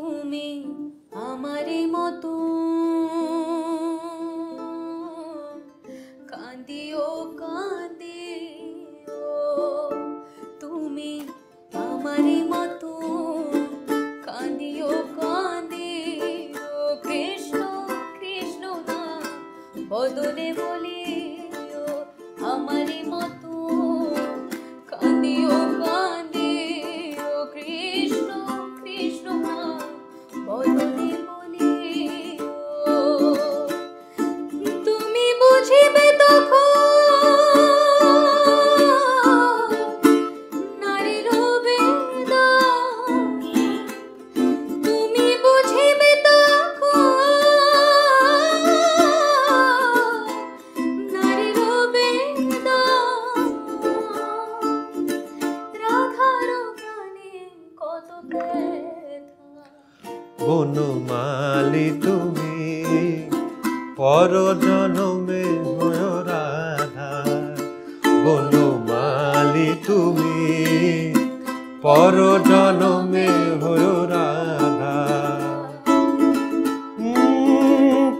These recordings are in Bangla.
তুমি আমারই মতো কাঁদিও কাঁদিও, তুমি আমারই মতো কাঁদিও কাঁদিও, কৃষ্ণ কৃষ্ণ না বদনে বলিও আমারই মতো কাঁদিও কাঁদিও, কৃষ্ণ কৃষ্ণ না বদনে বলিও। তুমি বুঝিবে তখন নারীর বেদন, তুমি বুঝিবে তখন নারীর বেদন, রাধার প্রাণে কত ব্যথা। বনমালী তুমি পর জনমে হয় রাধা, বনমালী তুমি পর জনমে হয় রাধা।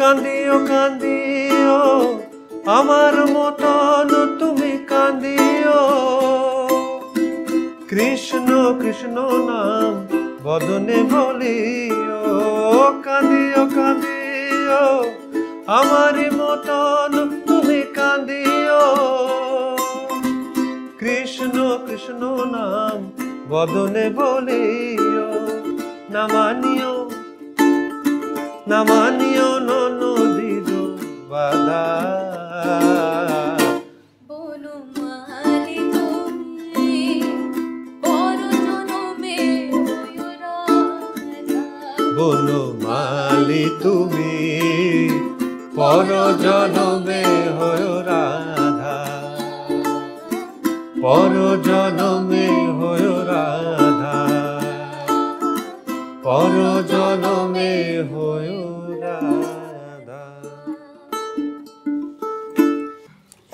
কান্দিও কান্দিও আমার মতন তুমি কান্দিও, কৃষ্ণ কৃষ্ণ নাম বদনে বলিও, কাঁদিও কাঁদিও আমারই মতন তুমি কাঁদিও, কৃষ্ণ কৃষ্ণ নাম বদনে বলিও। না মানিও না মানিও ননদির বাধা, বনমালী তুমি পর জনমে হয় রাধা, বনমালী তুমি পর জনমে হয় রাধা, পর জনমে হয় রাধা, পর জনমে হয় রাধা।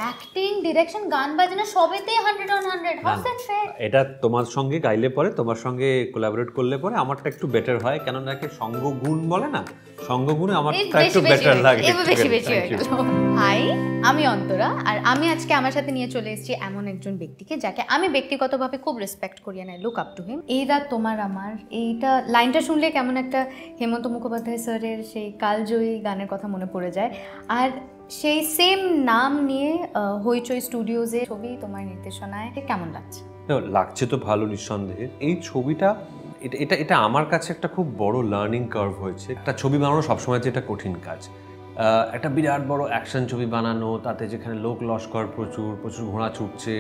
অ্যাক্টিং, ডিরেকশন, গান বাজনা সবেতেই 100 on 100। How is that fair? এটা তোমার সঙ্গে গাইলে পরে, তোমার সঙ্গে কোলাবোরেট করলে পরে আমারটা একটু বেটার হয়, কেন না কি সঙ্গগুণ বলে না, সঙ্গগুণে আমারটা একটু বেটার লাগে। বেশি বেশি হয়ে গেল। হাই, আমি অন্তরা, আর আমি আজকে আমার সাথে নিয়ে চলে এসেছি এমন একজন ব্যক্তিকে যাকে আমি ব্যক্তিগতভাবে খুব রেসপেক্ট করি, and I look up to him. এই রাত তোমার আমার, এইটা লাইনটা শুনলে কেমন একটা হেমন্ত মুখোপাধ্যায় স্যারের সেই কালজয়ী গানের কথা মনে পড়ে যায়। আর সেই সেম নাম নিয়ে হইচই স্টুডিওজে ছবি তোমার নির্দেশনায় কেমন লাগছে? লাগছে তো ভালো, নিঃসন্দেহে। এই ছবিটা এটা এটা আমার কাছে একটা খুব বড় লার্নিং কার্ভ হয়েছে। একটা ছবি বানানো সবসময় যে এটা কঠিন কাজ, একটা বিরাট বড় অ্যাকশন ছবি বানানো, তাতে যেখানে লোক লস্কর প্রচুর প্রচুর ঘোড়া ছুটছে,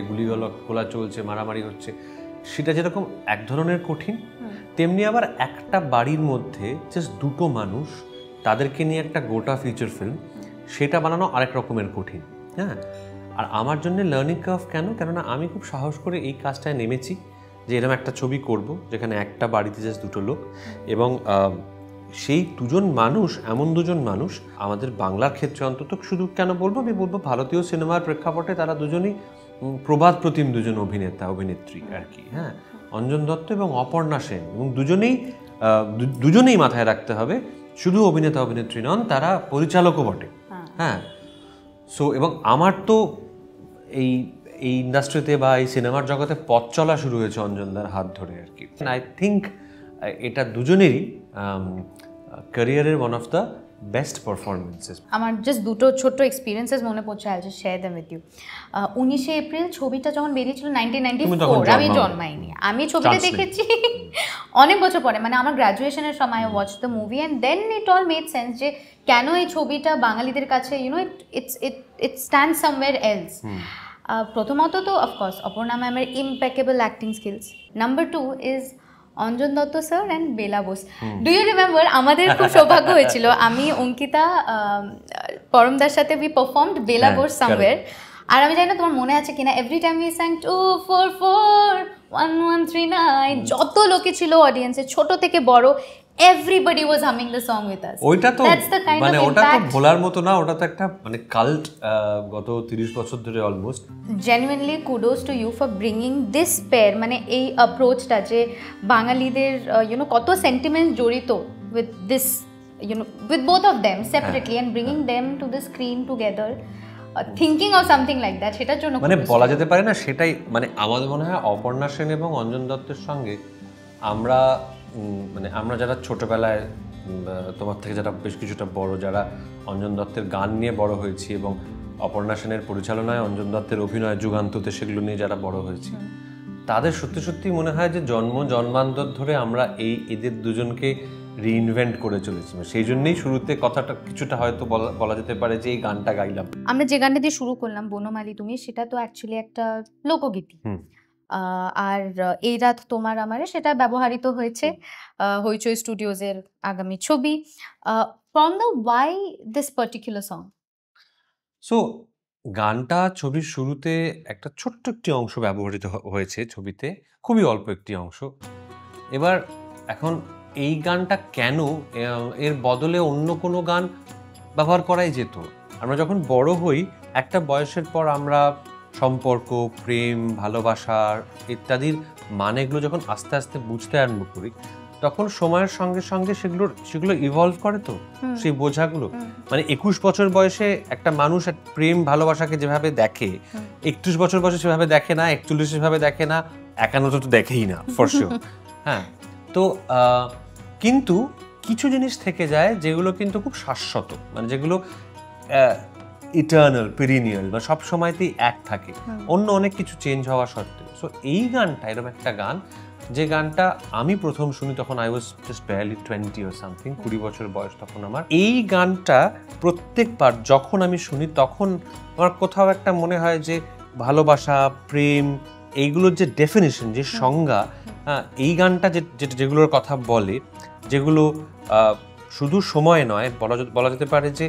গোলা চলছে, মারামারি হচ্ছে, সেটা যেরকম এক ধরনের কঠিন, তেমনি আবার একটা বাড়ির মধ্যে জাস্ট দুটো মানুষ, তাদেরকে নিয়ে একটা গোটা ফিচার ফিল্ম, সেটা বানানো আরেক রকমের কঠিন। হ্যাঁ, আর আমার জন্য লার্নিং কার্ভ কেন, কেননা আমি খুব সাহস করে এই কাজটায় নেমেছি যে এরকম একটা ছবি করব যেখানে একটা বাড়িতে জাস্ট দুটো লোক, এবং সেই দুজন মানুষ, এমন দুজন মানুষ আমাদের বাংলার ক্ষেত্রে অন্তত, শুধু কেন বলবো, আমি বলবো ভারতীয় সিনেমার প্রেক্ষাপটে তারা দুজনেই প্রবাদ প্রতিম দুজন অভিনেতা অভিনেত্রী আর কি। হ্যাঁ, অঞ্জন দত্ত এবং অপর্ণা সেন, এবং দুজনেই মাথায় রাখতে হবে শুধু অভিনেতা অভিনেত্রী নন, তারা পরিচালকও বটে। হ্যাঁ, সো এবং আমার তো এই ইন্ডাস্ট্রিতে বা এই সিনেমার জগতে পথ চলা শুরু হয়েছে অঞ্জনদার হাত ধরে আর কি। আই থিঙ্ক এটা দুজনেরই ক্যারিয়ারের one of the best performances. আমার জাস্ট দুটো ছোট্ট এক্সপিরিয়েন্সেস মনে পড়ছে, I just share them with you. 19শে এপ্রিল ছবিটা যখন বেরিয়েছিল 1994, আমি জন্মাইনি, আমি ছবিটা দেখেছি অনেক বছর পরে, মানে আমার গ্র্যাজুয়েশনের সময় watch the movie, and then it all made sense যে কেন এই ছবিটা বাঙালিদের কাছে ইট স্ট্যান্ড সামওয়্যার এলস। প্রথমত তো অফকোর্স অপর্ণা ম্যামের impeccable acting skills, number 2 is Anjan Dutta sir and Bela Bose. Do you remember, আমাদের খুব সৌভাগ্য হয়েছিল, আমি অঙ্কিতা পরমদার সাথে we performed Bela Bose somewhere. আর আমি জানি না তোমার মনে আছে কিনা, এভরি টাইম উই স্যাং 2441139, যত লোকে ছিল অডিয়েন্সে, ছোট থেকে বড়, everybody was humming the song with us. ওইটা তো That's the kind মানে of ওটা তো impact. ভোলার মতো না, ওটা তো একটা মানে কাল্ট গত 30 বছর ধরে almost. Genuinely kudos to you for bringing this pair, মানে এই অ্যাপ্রোচটা যে বাঙালিদের কত সেন্টিমেন্ট জড়িত with this, with both of them separately and bringing them to the screen together, thinking of something like that, সেটার জন্য মানে kudos বলা to you. যেতে পারে না, সেটাই মানে আমাদের মনে হয় অপর্ণা সেন এবং অঞ্জন দত্তের সঙ্গে আমরা মানে আমরা যারা ছোটবেলায় তোমার থেকে যারা বেশ কিছুটা বড়, যারা অঞ্জন দত্তের গান নিয়ে বড় হয়েছি এবং অপর্ণা সেনের পরিচালনায় অঞ্জন দত্তের অভিনয় যুগান্ততে সেগুলো নিয়ে যারা বড় হয়েছি, তাদের সত্যি সত্যি মনে হয় যে জন্মান্তর ধরে আমরা এদের দুজনকে রিইনভেন্ট করে চলেছি। সেই জন্যই শুরুতে কথাটা কিছুটা হয়তো বলা যেতে পারে যে এই গানটা গাইলাম। আমরা যে গানটা দিয়ে শুরু করলাম বনমালী তুমি, সেটা তো অ্যাকচুয়ালি একটা লোকগীতি। আর এই রাত তোমার আমারে সেটা ব্যবহৃত হয়েছে হইচই স্টুডিওজের আগামী ছবি। From the why this particular song? So গানটা ছবির শুরুতে একটা ছোট্ট একটি অংশ ব্যবহৃত হয়েছে ছবিতে, খুবই অল্প একটি অংশ। এবার এখন এই গানটা কেন, এর বদলে অন্য কোনো গান ব্যবহার করাই যেত। আমরা যখন বড় হই একটা বয়সের পর আমরা সম্পর্ক, প্রেম, ভালোবাসার ইত্যাদির মানেগুলো যখন আস্তে আস্তে বুঝতে আরম্ভ করি, তখন সময়ের সঙ্গে সঙ্গে সেগুলো ইভলভ করে। তো সেই বোঝাগুলো মানে 21 বছর বয়সে একটা মানুষ প্রেম ভালোবাসাকে যেভাবে দেখে 31 বছর বয়সে সেভাবে দেখে না, 41 সেভাবে দেখে না, 51 তো দেখেই না ফর শিওর। হ্যাঁ, তো কিন্তু কিছু জিনিস থেকে যায় যেগুলো কিন্তু খুব শাশ্বত, মানে যেগুলো ইটার্নাল, পেরিনিয়াল, বা সব সময়তেই এক থাকে, অন্য অনেক কিছু চেঞ্জ হওয়া সত্ত্বেও। সো এই গানটা এরকম একটা গান, যে গানটা আমি প্রথম শুনি তখন I was just barely 20 or something, 20 বছর বয়স তখন আমার। এই গানটা প্রত্যেকবার যখন আমি শুনি তখন আমার কোথাও একটা মনে হয় যে ভালোবাসা, প্রেম, এইগুলোর যে ডেফিনিশন, যে সংজ্ঞা, এই গানটা যেগুলোর কথা বলে, যেগুলো শুধু সময় নয়, বলা যেতে পারে যে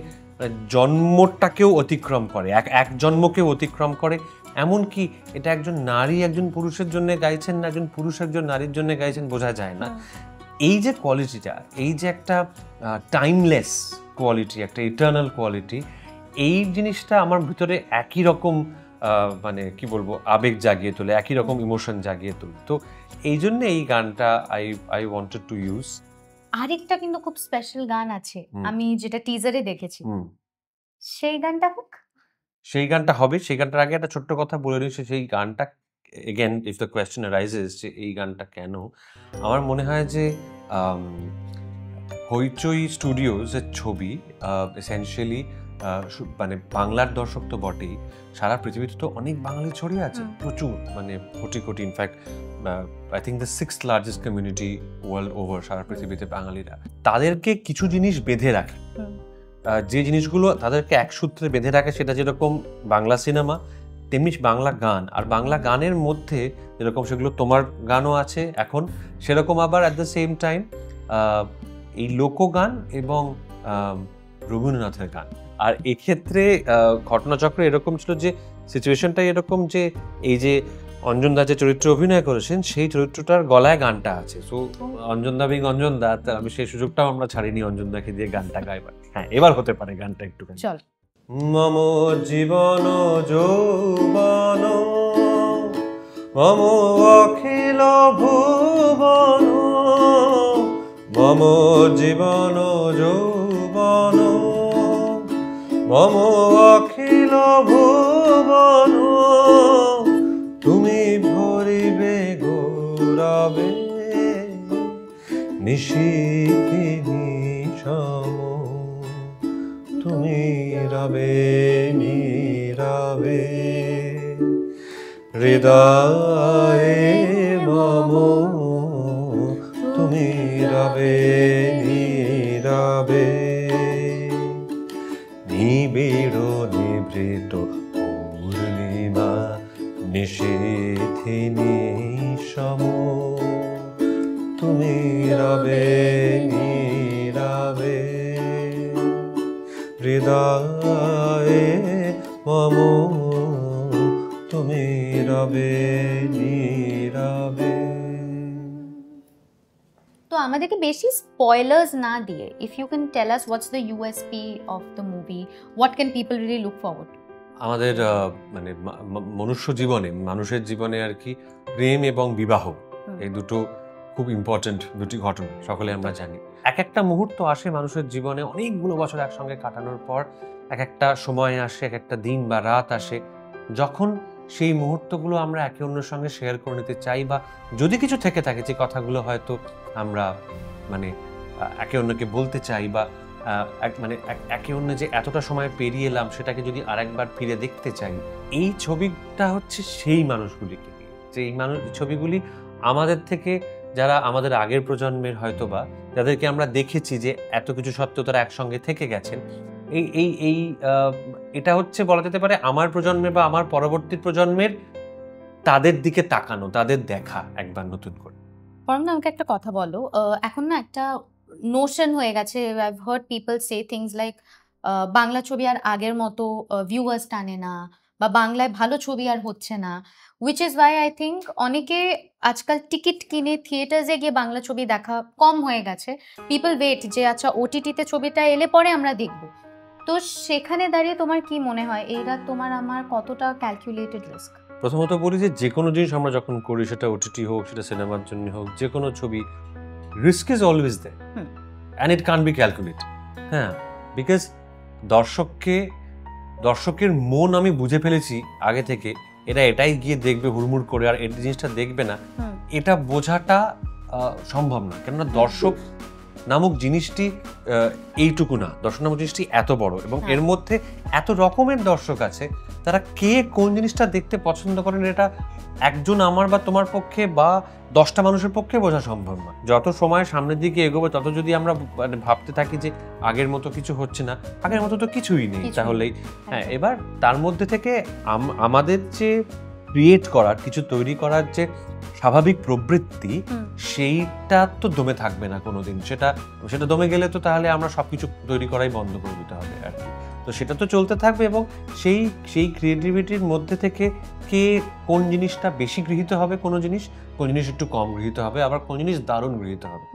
জন্মটাকেও অতিক্রম করে, এক জন্মকেও অতিক্রম করে। এমনকি এটা একজন নারী একজন পুরুষের জন্য গাইছেন না, একজন পুরুষ একজন নারীর জন্য গাইছেন, বোঝা যায় না। এই যে কোয়ালিটিটা, এই যে একটা টাইমলেস কোয়ালিটি, একটা ইটার্নাল কোয়ালিটি, এই জিনিসটা আমার ভিতরে একই রকম মানে কি বলবো আবেগ জাগিয়ে তোলে, একই রকম ইমোশন জাগিয়ে তোলে। তো এই জন্য এই গানটা আই ওয়ান্টেড টু ইউজ। আরেকটা কিন্তু খুব স্পেশাল গান আছে আমি যেটা টিজারে দেখেছি, সেই গানটা হোক। সেই গানটা হবে। সেই গানটার আগে একটা ছোট্ট কথা বলে নিচ্ছি, সেই গানটা again if the question arises যে এই গানটা কেন, আমার মনে হয় যে হইচই স্টুডিওজের ছবি এসেনশিয়ালি মানে বাংলার দর্শক তো বটেই, সারা পৃথিবীতে তো অনেক বাঙালি ছড়িয়ে আছে, প্রচুর, মানে কোটি কোটি, in fact I think the 6th largest community world over, সারা পৃথিবীতে বাঙালিরা। তাদেরকে কিছু জিনিস বেঁধে রাখে, যে জিনিসগুলো তাদেরকে এক সূত্রে বেঁধে রাখে, সেটা যেরকম বাংলা সিনেমা, তেমনি বাংলা গান। আর বাংলা গানের মধ্যে যেরকম সেগুলো তোমার গানও আছে এখন, সেরকম আবার অ্যাট দ্য সেম টাইম এই লোকগান এবং রবীন্দ্রনাথের গান। আর এক্ষেত্রে ঘটনাচক্র এরকম ছিল যে সিচুয়েশনটাই এরকম যে এই যে অঞ্জন দা যে চরিত্রে অভিনয় করেছেন, সেই চরিত্রটার গলায় গানটা আছে। সো অঞ্জন দা বিং অঞ্জন দা, আমি সেই সুযোগটাও আমরা ছাড়িনি অঞ্জন দাকে দিয়ে গানটা গাইবার। হ্যাঁ, এবার হতে পারে গানটা একটু। চল। মম জীবন যৌবন মম অখিল ভুবন, মম জীবন যৌবন মম অখিল ভুবন, তুমি ভরিবে গৌরবে নিশীথি নিশম, তুমি রবে নীরবে হৃদয়ে মম, তুমি রবে নীরবে নিবিড় নিভৃত পূর্ণিমা নিশীথি নিশম, তুমি রবে নীরবে হৃদয়ে মম, তুমি রবে নীরবে। তো আমাদেরকে বেশি স্পয়লার্স না দিয়ে if you can tell us what's the USP of the movie, what can people really look forward? আমাদের মানে মনুষ্য জীবনে, মানুষের জীবনে আর কি প্রেম এবং বিবাহ এই দুটো খুব ইম্পর্টেন্ট দুটি ঘটনা, সকলে আমরা জানি। এক একটা মুহূর্ত আসে মানুষের জীবনে, অনেকগুলো বছর একসঙ্গে কাটানোর পর এক একটা সময় আসে, এক একটা দিন বা রাত আসে যখন সেই মুহূর্তগুলো আমরা একে অন্যের সঙ্গে শেয়ার করে নিতে চাই, বা যদি কিছু থেকে থাকে যে কথাগুলো হয়তো আমরা মানে একে অন্যকে বলতে চাই, বা মানে একে অন্য যে এতটা সময় পেরিয়ে এলাম সেটাকে যদি আরেকবার ফিরে দেখতে চাই। এই ছবিটা হচ্ছে সেই মানুষগুলিকে, যে এই ছবিগুলি আমাদের থেকে যারা আমাদের আগের প্রজন্মের হয়তো বা যাদেরকে আমরা দেখেছি যে এত কিছু সত্ত্বেও তারা একসঙ্গে থেকে গেছেন, এটা হচ্ছে বলা যেতে পারে আমার প্রজন্মের বা আমার পরবর্তী প্রজন্মের তাদের দিকে তাকানো, তাদের দেখা একবার নতুন করে। বরং আমাকে একটা কথা বলো, এখন না একটা নোশন হয়ে গেছে, I have heard people say things like Bangla ছবি আর আগের মতো ভিউয়ার্স টানে না, বা বাংলায় ভালো ছবি আর হচ্ছে না, which is Y I think অনেকে আজকাল টিকিট কিনে থিয়েটার্সে গিয়ে বাংলা ছবি দেখা কম হয়ে গেছে। পিপল ওয়েট যে আচ্ছা ওটিটিতে ছবিটা এলে পরে আমরা দেখব। তো সেখানে দাঁড়িয়ে তোমার কি মনে হয় এইটা তোমার আমার কতটা ক্যালকুলেটেড রিস্ক? প্রথমত বলি যে কোনো জিনিস আমরা যখন করি, সেটা ওটিটি হোক, সেটা সিনেমার জন্য হোক, যে কোনো ছবি, risk is always there and it can be calculate. হ্যাঁ, বিকজ দর্শকের মন আমি বুঝে ফেলেছি আগে থেকে, এরা এটাই গিয়ে দেখবে হুড়মুড় করে, আর এই জিনিসটা দেখবে না, এটা বোঝাটা সম্ভব না। কেননা দর্শক নামক জিনিসটি এইটুকু না, দর্শক নামক জিনিসটি এত বড়, এবং এর মধ্যে এত রকমের দর্শক আছে, তারা কে কোন জিনিসটা দেখতে পছন্দ করেন এটা একজন আমার বা তোমার পক্ষে বা 10টা মানুষের পক্ষে বোঝা সম্ভব না। যত সময় সামনের দিকে এগোবে তত যদি আমরা মানে ভাবতে থাকি যে আগের মতো কিছু হচ্ছে না, আগের মতো তো কিছুই নেই, তাহলেই হ্যাঁ, এবার তার মধ্যে থেকে আমাদের যে ক্রিয়েট করার, কিছু তৈরি করার যে স্বাভাবিক প্রবৃত্তি, সেইটা তো দমে থাকবে না কোনোদিন। সেটা দমে গেলে তো তাহলে আমরা সবকিছু তৈরি করাই বন্ধ করে দিতে হবে আর কি। তো সেটা তো চলতে থাকবে, এবং সেই ক্রিয়েটিভিটির মধ্যে থেকে কে কোন জিনিসটা বেশি গৃহীত হবে, কোন জিনিস একটু কম গৃহীত হবে, আবার কোন জিনিস দারুণ গৃহীত হবে,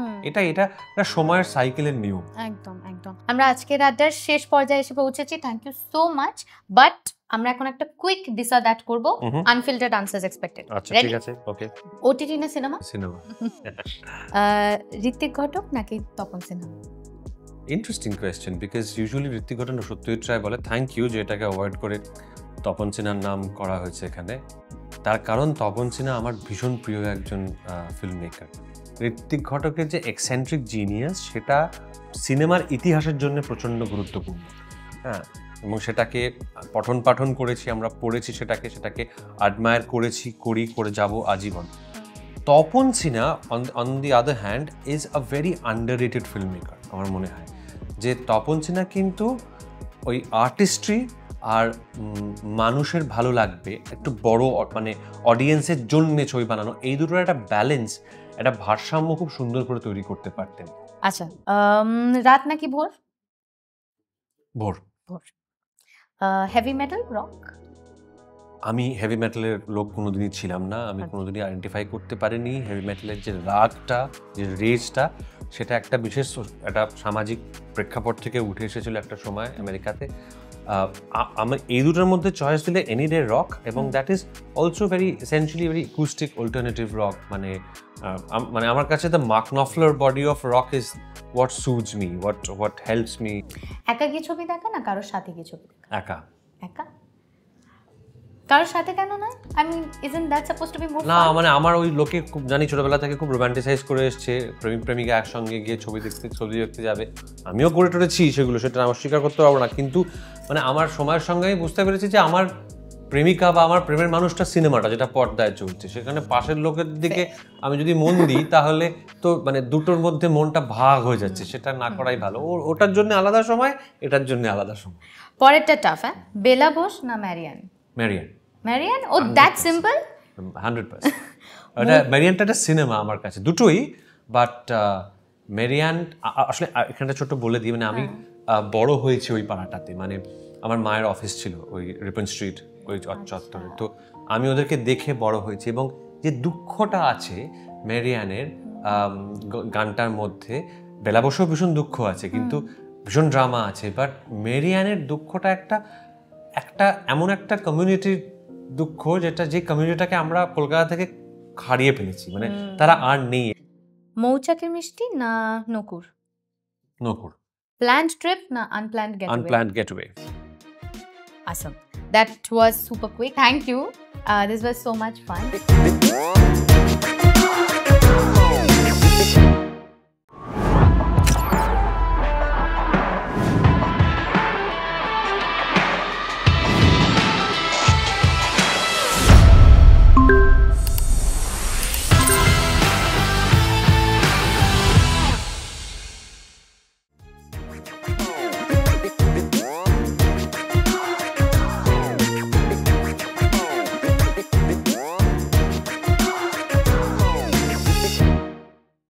এটা সময়ের সাইকেলের নিয়ম। একদম একদম। আমরা আজকের আড্ডার শেষ পর্যায়ে এসে পৌঁছেছি। Thank you so much. But আমরা এখন একটা কুইক দিস আর দ্যাট করব, আনফিল্টার্ড আনসার্স এক্সপেক্টেড। আচ্ছা, ঠিক আছে, ওকে। ওটিটি না সিনেমা? সিনেমা। ঋত্বিক ঘটক নাকি Tapan Sinha? Interesting question, because usually Ritwik Ghatak ও সত্যজিৎ রায় বলে থ্যাংক ইউ যে এটাকে অ্যাভয়েড করে তপন সিনহার নাম করা হয়েছে এখানে। তার কারণ তপন সিনহা আমার ভীষণ প্রিয় একজন ফিল্ম মেকার। ঋত্বিক ঘটকের যে এক্সেন্ট্রিক জিনিয়াস, সেটা সিনেমার ইতিহাসের জন্য প্রচণ্ড গুরুত্বপূর্ণ। হ্যাঁ, এবং সেটাকে পঠন পাঠন করেছি, আমরা পড়েছি, সেটাকে অ্যাডমায়ার করে যাব আজীবন। Tapan Sinha on the other hand is a very underrated film maker. আমার মনে হয় যে তপন সিনহা কিন্তু ওই আর্টিস্ট্রি আর মানুষের ভালো লাগবে, একটু বড় মানে অডিয়েন্সের জন্য ছবি বানানো, এই দুটোর একটা ব্যালেন্স, একটা ভারসাম্য খুব সুন্দর করে তৈরি করতে পারতেন। আচ্ছা, রাত নাকি ভোর? ভোর। Heavy metal, rock? আমি হেভি মেটালের লোক কোনোদিনই ছিলাম না, আমি কোনোদিনই আইডেন্টিফাই করতে পারিনি। হেভি মেটালের যে রাগটা, যে রেজটা, সেটা একটা বিশেষ একটা সামাজিক প্রেক্ষাপট থেকে উঠে এসেছিল একটা সময় আমেরিকাতে। আমার এই দুটোর মধ্যে চয়েস দিলে এনি ডে রক, এবং that is also very essentially very acoustic alternative rock. মানে আমার কাছে the Mark Knopfler body of rock is what suits me, what helps me. একা গিয়ে ছবি দেখা না কারোর সাথে গিয়ে ছবি দেখা? একা। কারোর সাথে কেন না? I mean isn't that supposed to be more? না, মানে আমার ওই লোকে খুব জানি ছোটবেলা থেকে খুব রোমান্টিসাইজ করে এসছে, প্রেমিক প্রেমিকা একসঙ্গে গিয়ে ছবি দেখতে যাবে, আমিও করে টরেছি সেগুলো, সেটা আমার স্বীকার করতে পারবো না। কিন্তু মানে আমার সময়ের সঙ্গে আমি বুঝতে পেরেছি যে আমার প্রেমিকা বা আমার প্রেমের মানুষটা সিনেমাটা যেটা পর্দায় চলছে, সেখানে পাশের লোকের দিকে আমি যদি মন দিই তাহলে তো মানে দুটোর মধ্যে মনটা ভাগ হয়ে যাচ্ছে, সেটা না করাই ভালো। ওটার জন্য আলাদা সময়, এটার জন্য আলাদা সময়। পরেরটা টাফ। হ্যাঁ, বেলা বোস না ম্যারিয়ান? ম্যারিয়ান। ও দ্যাট সিম্পল? 100%। ওটা ম্যারিয়ানটা একটা সিনেমা আমার কাছে, দুটোই। বাট ম্যারিয়ান আসলে এখানটা ছোট্ট বলে দিই, মানে আমি বড় হয়েছি ওই পাড়াটাতে, মানে আমার মায়ের অফিস ছিল ওই রিপন স্ট্রিট ওই চত্বরে, তো আমি ওদেরকে দেখে বড় হয়েছি। এবং যে দুঃখটা আছে ম্যারিয়ানের, গানটার মধ্যে বেলা বসেও ভীষণ দুঃখ আছে, কিন্তু ভীষণ ড্রামা আছে। বাট মেরিয়ানের দুঃখটা একটা এমন একটা কমিউনিটির দুঃখ, যেটা যে কমিউনিটিটাকে আমরা কলকাতা থেকে হারিয়ে ফেলেছি, মানে তারা আর নেই। মৌচাকের মিষ্টি না নকুর? নকুর। প্ল্যান্ড ট্রিপ না unplanned gateway? Unplanned gateway. Awesome. That was super quick. Thank you. This was so much fun.